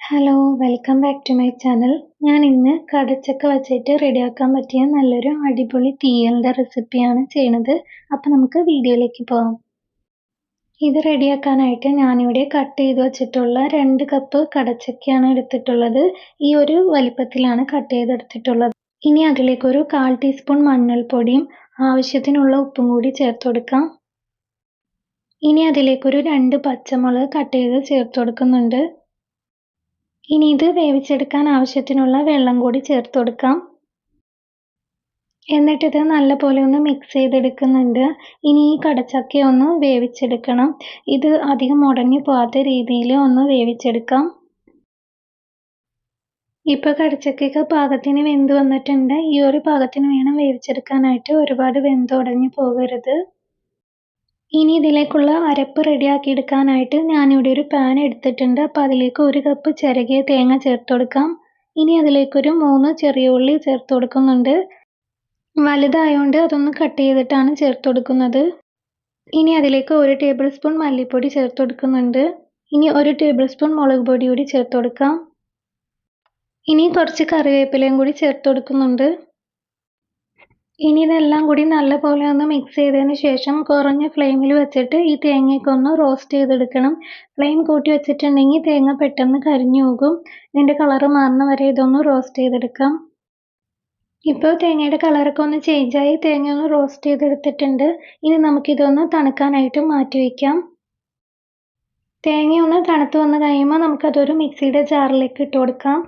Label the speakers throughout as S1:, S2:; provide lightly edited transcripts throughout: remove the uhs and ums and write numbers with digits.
S1: Hello welcome back to my channel. ഞാൻ ഇന്ന് കടച്ചക്ക വച്ചിട്ട് റെഡിയാക്കാൻ പറ്റിയ നല്ലൊരു അടിപൊളി തീയലിൻ്റെ റെസിപ്പിയാണ് ചെയ്യണത്. അപ്പോൾ നമുക്ക് വീഡിയോയിലേക്ക് പോകാം. ഇത് റെഡിയാക്കാനായിട്ട് ഞാനിവിടെ കട്ട് ചെയ്ത് വെച്ചിട്ടുള്ള 2 കപ്പ് കടച്ചക്കയാണ് എടുത്തിട്ടുള്ളത്. ഈ ഒരു വലിപ്പത്തിലാണ് കട്ട് ചെയ്തെടുത്തിട്ടുള്ളത്. ഇനി അതിലേക്കൊരു 1/4 ടീസ്പൂൺ മഞ്ഞൾപ്പൊടിയും ആവശ്യത്തിനുള്ള ഉപ്പും കൂടി ചേർത്ത് കൊടുക്കാം. ഇനി അതിലേക്കൊരു 2 പച്ചമുളക് കട്ട് ചെയ്ത് ചേർത്ത് കൊടുക്കുന്നുണ്ട്. ഇനി ഇത് വേവിച്ചെടുക്കാൻ ആവശ്യത്തിനുള്ള വെള്ളം കൂടി ചേർത്ത് കൊടുക്കാം. എന്നിട്ടിത് നല്ലപോലെ ഒന്ന് മിക്സ് ചെയ്തെടുക്കുന്നുണ്ട്. ഇനി ഈ കടച്ചക്ക ഒന്ന് വേവിച്ചെടുക്കണം. ഇത് അധികം ഉടഞ്ഞു പോകാത്ത രീതിയിൽ ഒന്ന് വേവിച്ചെടുക്കാം. ഇപ്പോൾ കടച്ചക്കയ്ക്ക് പാകത്തിന് വെന്ത് വന്നിട്ടുണ്ട്. ഈ ഒരു പാകത്തിന് വേണം വേവിച്ചെടുക്കാനായിട്ട്. ഒരുപാട് വെന്തുടഞ്ഞു പോകരുത്. ഇനി ഇതിലേക്കുള്ള അരപ്പ് റെഡിയാക്കി എടുക്കാനായിട്ട് ഞാനിവിടെ ഒരു പാൻ എടുത്തിട്ടുണ്ട്. അപ്പോൾ അതിലേക്ക് 1 കപ്പ് ചിരകിയ തേങ്ങ ചേർത്ത് കൊടുക്കാം. ഇനി അതിലേക്കൊരു 3 ചെറിയ ഉള്ളി ചേർത്ത് കൊടുക്കുന്നുണ്ട്. വലുതായതുകൊണ്ട് അതൊന്ന് കട്ട് ചെയ്തിട്ടാണ് ചേർത്ത് കൊടുക്കുന്നത്. ഇനി അതിലേക്ക് 1 ടേബിൾ സ്പൂൺ മല്ലിപ്പൊടി ചേർത്ത് കൊടുക്കുന്നുണ്ട്. ഇനി 1 ടേബിൾ സ്പൂൺ മുളക് പൊടി കൂടി ചേർത്ത് കൊടുക്കാം. ഇനി കുറച്ച് കറിവേപ്പിലയും കൂടി ചേർത്ത് കൊടുക്കുന്നുണ്ട്. ഇനി ഇതെല്ലാം കൂടി നല്ലപോലെ ഒന്ന് മിക്സ് ചെയ്തതിന് ശേഷം കുറഞ്ഞ ഫ്ലെയിമിൽ വെച്ചിട്ട് ഈ തേങ്ങയൊക്കെ ഒന്ന് റോസ്റ്റ് ചെയ്തെടുക്കണം. ഫ്ലെയിം കൂട്ടി വെച്ചിട്ടുണ്ടെങ്കിൽ തേങ്ങ പെട്ടെന്ന് കരിഞ്ഞു പോകും. ഇതിൻ്റെ കളറ് മാറുന്ന വരെ ഇതൊന്ന് റോസ്റ്റ് ചെയ്തെടുക്കാം. ഇപ്പോൾ തേങ്ങയുടെ കളറൊക്കെ ഒന്ന് ചേഞ്ചായി തേങ്ങ ഒന്ന് റോസ്റ്റ് ചെയ്തെടുത്തിട്ടുണ്ട്. ഇനി നമുക്കിതൊന്ന് തണുക്കാനായിട്ട് മാറ്റി വയ്ക്കാം. തേങ്ങ ഒന്ന് തണുത്ത് വന്ന് കഴിയുമ്പോൾ നമുക്കതൊരു മിക്സിയുടെ ജാറിലേക്ക് ഇട്ട് കൊടുക്കാം.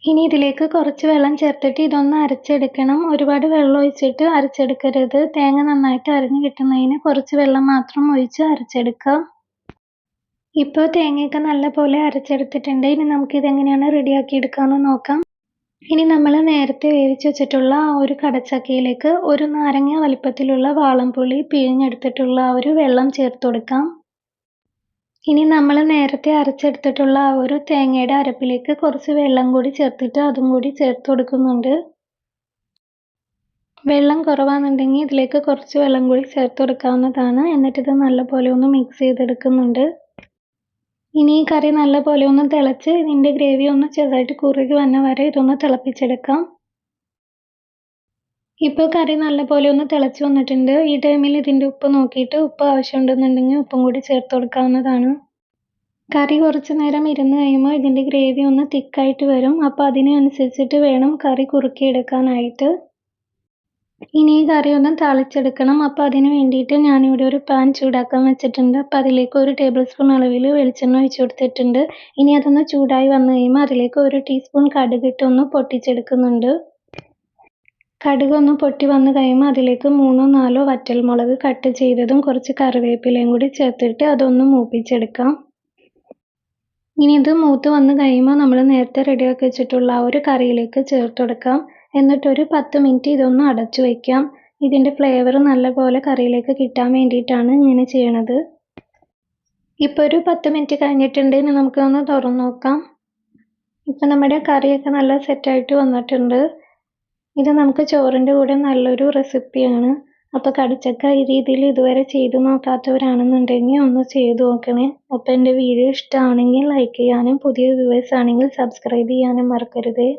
S1: ഇനി ഇതിലേക്ക് കുറച്ച് വെള്ളം ചേർത്തിട്ട് ഇതൊന്ന് അരച്ചെടുക്കണം. ഒരുപാട് വെള്ളം ഒഴിച്ചിട്ട് അരച്ചെടുക്കരുത്. തേങ്ങ നന്നായിട്ട് അരഞ്ഞ് കിട്ടുന്നതിന് കുറച്ച് വെള്ളം മാത്രം ഒഴിച്ച് അരച്ചെടുക്കാം. ഇപ്പോൾ തേങ്ങയൊക്കെ നല്ലപോലെ അരച്ചെടുത്തിട്ടുണ്ട്. ഇനി നമുക്കിതെങ്ങനെയാണ് റെഡിയാക്കി എടുക്കാമെന്ന് നോക്കാം. ഇനി നമ്മൾ നേരത്തെ വേവിച്ച് വെച്ചിട്ടുള്ള ആ ഒരു കടച്ചക്കയിലേക്ക് ഒരു നാരങ്ങ വലിപ്പത്തിലുള്ള വാളൻപുളി പിഴിഞ്ഞെടുത്തിട്ടുള്ള ആ ഒരു വെള്ളം ചേർത്ത് കൊടുക്കാം. ഇനി നമ്മൾ നേരത്തെ അരച്ചെടുത്തിട്ടുള്ള ആ ഒരു തേങ്ങയുടെ അരപ്പിലേക്ക് കുറച്ച് വെള്ളം കൂടി ചേർത്തിട്ട് അതും കൂടി ചേർത്ത് കൊടുക്കുന്നുണ്ട്. വെള്ളം കുറവാണെന്നുണ്ടെങ്കിൽ ഇതിലേക്ക് കുറച്ച് വെള്ളം കൂടി ചേർത്ത് കൊടുക്കാവുന്നതാണ്. എന്നിട്ടിത് നല്ലപോലെ ഒന്ന് മിക്സ് ചെയ്തെടുക്കുന്നുണ്ട്. ഇനി ഈ കറി നല്ലപോലെ ഒന്ന് തിളച്ച് ഇതിൻ്റെ ഗ്രേവി ഒന്ന് ചെറുതായിട്ട് കുറുകി വന്ന വരെ ഇതൊന്ന് തിളപ്പിച്ചെടുക്കാം. ഇപ്പോൾ കറി നല്ലപോലെ ഒന്ന് തിളച്ച് വന്നിട്ടുണ്ട്. ഈ ടൈമിൽ ഇതിൻ്റെ ഉപ്പ് നോക്കിയിട്ട് ഉപ്പ് ആവശ്യമുണ്ടെന്നുണ്ടെങ്കിൽ ഉപ്പും കൂടി ചേർത്ത് കൊടുക്കാവുന്നതാണ്. കറി കുറച്ച് നേരം ഇരുന്ന് കഴിയുമ്പോൾ ഇതിൻ്റെ ഗ്രേവി ഒന്ന് തിക്കായിട്ട് വരും. അപ്പോൾ അതിനനുസരിച്ചിട്ട് വേണം കറി കുറുക്കിയെടുക്കാനായിട്ട്. ഇനി ഈ കറി ഒന്ന് താളിച്ചെടുക്കണം. അപ്പോൾ അതിന് വേണ്ടിയിട്ട് ഞാനിവിടെ ഒരു പാൻ ചൂടാക്കാൻ വെച്ചിട്ടുണ്ട്. അപ്പോൾ അതിലേക്ക് 1 ടേബിൾ സ്പൂൺ അളവിൽ വെളിച്ചെണ്ണ ഒഴിച്ച് കൊടുത്തിട്ടുണ്ട്. ഇനി അതൊന്ന് ചൂടായി വന്നു കഴിയുമ്പോൾ അതിലേക്ക് 1 ടീസ്പൂൺ കടുകിട്ട് ഒന്ന് പൊട്ടിച്ചെടുക്കുന്നുണ്ട്. കടുക് ഒന്ന് പൊട്ടി വന്ന് കഴിയുമ്പോൾ അതിലേക്ക് 3 4 വറ്റൽമുളക് കട്ട് ചെയ്തതും കുറച്ച് കറിവേപ്പിലയും കൂടി ചേർത്തിട്ട് അതൊന്ന് മൂപ്പിച്ചെടുക്കാം. ഇനി ഇത് മൂത്ത് വന്ന് കഴിയുമ്പോൾ നമ്മൾ നേരത്തെ റെഡിയാക്കി വെച്ചിട്ടുള്ള ആ ഒരു കറിയിലേക്ക് ചേർത്ത് കൊടുക്കാം. എന്നിട്ടൊരു 10 മിനിറ്റ് ഇതൊന്ന് അടച്ചു വയ്ക്കാം. ഇതിൻ്റെ ഫ്ലേവർ നല്ലപോലെ കറിയിലേക്ക് കിട്ടാൻ വേണ്ടിയിട്ടാണ് ഇങ്ങനെ ചെയ്യണത്. ഇപ്പോൾ ഒരു 10 മിനിറ്റ് കഴിഞ്ഞിട്ടുണ്ട്. ഇനി നമുക്കൊന്ന് തുറന്ന് നോക്കാം. ഇപ്പോൾ നമ്മുടെ കറിയൊക്കെ നല്ല സെറ്റായിട്ട് വന്നിട്ടുണ്ട്. ഇത് നമുക്ക് ചോറിൻ്റെ കൂടെ നല്ലൊരു റെസിപ്പിയാണ്. അപ്പോൾ കടച്ചക്ക ഈ രീതിയിൽ ഇതുവരെ ചെയ്ത് നോക്കാത്തവരാണെന്നുണ്ടെങ്കിൽ ഒന്ന് ചെയ്ത് നോക്കണേ. അപ്പോൾ എൻ്റെ വീഡിയോ ഇഷ്ടമാണെങ്കിൽ ലൈക്ക് ചെയ്യാനും പുതിയ വ്യൂവേഴ്സ് ആണെങ്കിൽ സബ്സ്ക്രൈബ് ചെയ്യാനും മറക്കരുതേ.